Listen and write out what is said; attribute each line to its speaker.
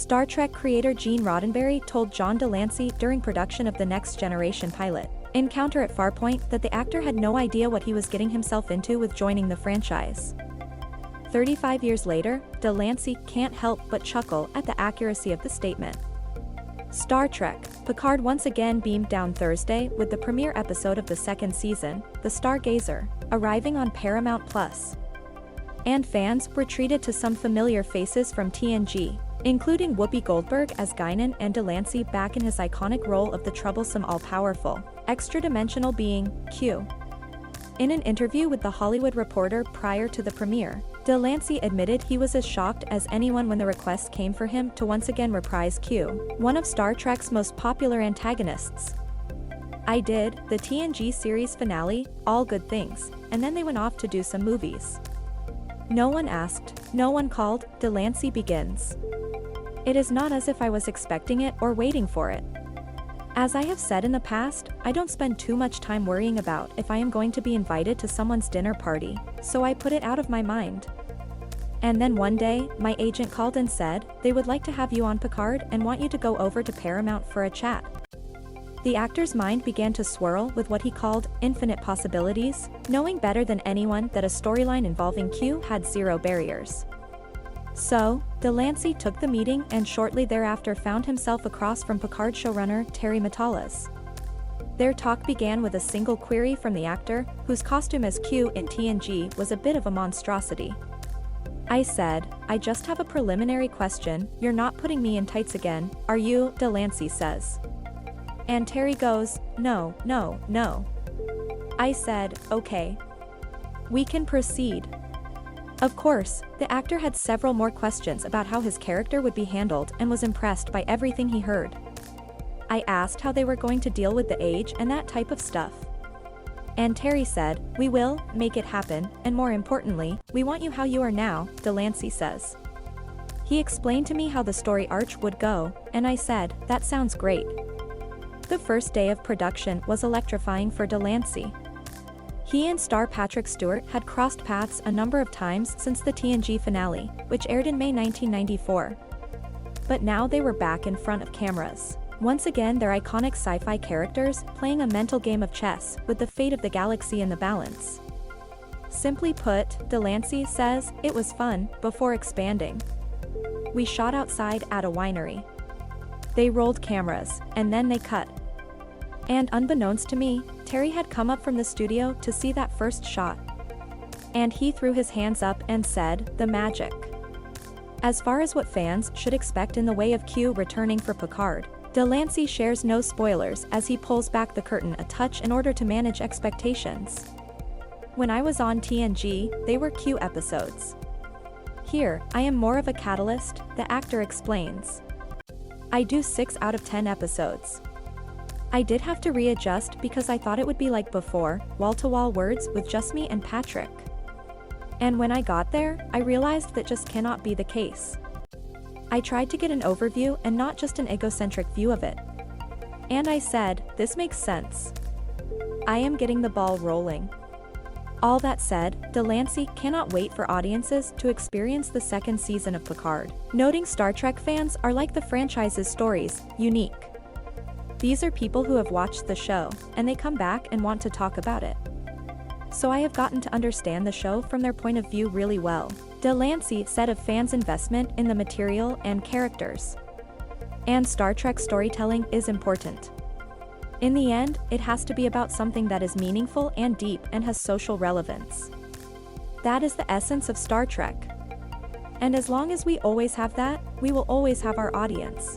Speaker 1: Star Trek creator Gene Roddenberry told John de Lancie during production of the Next Generation pilot Encounter at Farpoint that the actor had no idea what he was getting himself into with joining the franchise. 35 years later, de Lancie can't help but chuckle at the accuracy of the statement. Star Trek: Picard once again beamed down Thursday with the premiere episode of the second season, The Stargazer, arriving on Paramount+. And fans were treated to some familiar faces from TNG, including Whoopi Goldberg as Guinan and de Lancie back in his iconic role of the troublesome all-powerful, extradimensional being, Q. In an interview with The Hollywood Reporter prior to the premiere, de Lancie admitted he was as shocked as anyone when the request came for him to once again reprise Q, one of Star Trek's most popular antagonists. "I did the TNG series finale, All Good Things, and then they went off to do some movies. No one asked, no one called," de Lancie begins. "It is not as if I was expecting it or waiting for it. As I have said in the past, I don't spend too much time worrying about if I am going to be invited to someone's dinner party, so I put it out of my mind. And then one day, my agent called and said, they would like to have you on Picard and want you to go over to Paramount for a chat." The actor's mind began to swirl with what he called infinite possibilities, knowing better than anyone that a storyline involving Q had zero barriers. So, de Lancie took the meeting and shortly thereafter found himself across from Picard showrunner Terry Matalas. Their talk began with a single query from the actor, whose costume as Q in TNG was a bit of a monstrosity. "I said, I just have a preliminary question, you're not putting me in tights again, are you?" de Lancie says. And Terry goes, "No, no, no." I said, "Okay. We can proceed." Of course, the actor had several more questions about how his character would be handled and was impressed by everything he heard. I asked how they were going to deal with the age and that type of stuff. And Terry said, "We will make it happen, and more importantly, we want you how you are now," de Lancie says. He explained to me how the story arc would go, and I said, "That sounds great." The first day of production was electrifying for de Lancie. He and star Patrick Stewart had crossed paths a number of times since the TNG finale, which aired in May 1994. But now they were back in front of cameras. Once again, their iconic sci-fi characters playing a mental game of chess with the fate of the galaxy in the balance. Simply put, de Lancie says, it was fun, before expanding. "We shot outside at a winery. They rolled cameras, and then they cut. And unbeknownst to me, Terry had come up from the studio to see that first shot. And he threw his hands up and said, the magic." As far as what fans should expect in the way of Q returning for Picard, de Lancie shares no spoilers as he pulls back the curtain a touch in order to manage expectations. "When I was on TNG, they were Q episodes. Here, I am more of a catalyst," the actor explains. "I do 6 out of 10 episodes. I did have to readjust because I thought it would be like before, wall-to-wall words with just me and Patrick. And when I got there, I realized that just cannot be the case. I tried to get an overview and not just an egocentric view of it. And I said, this makes sense. I am getting the ball rolling." All that said, de Lancie cannot wait for audiences to experience the second season of Picard, noting Star Trek fans are like the franchise's stories, unique. These are people who have watched the show, and they come back and want to talk about it. So I have gotten to understand the show from their point of view really well, de Lancie said of fans' investment in the material and characters. And Star Trek storytelling is important. In the end, it has to be about something that is meaningful and deep and has social relevance. That is the essence of Star Trek. And as long as we always have that, we will always have our audience.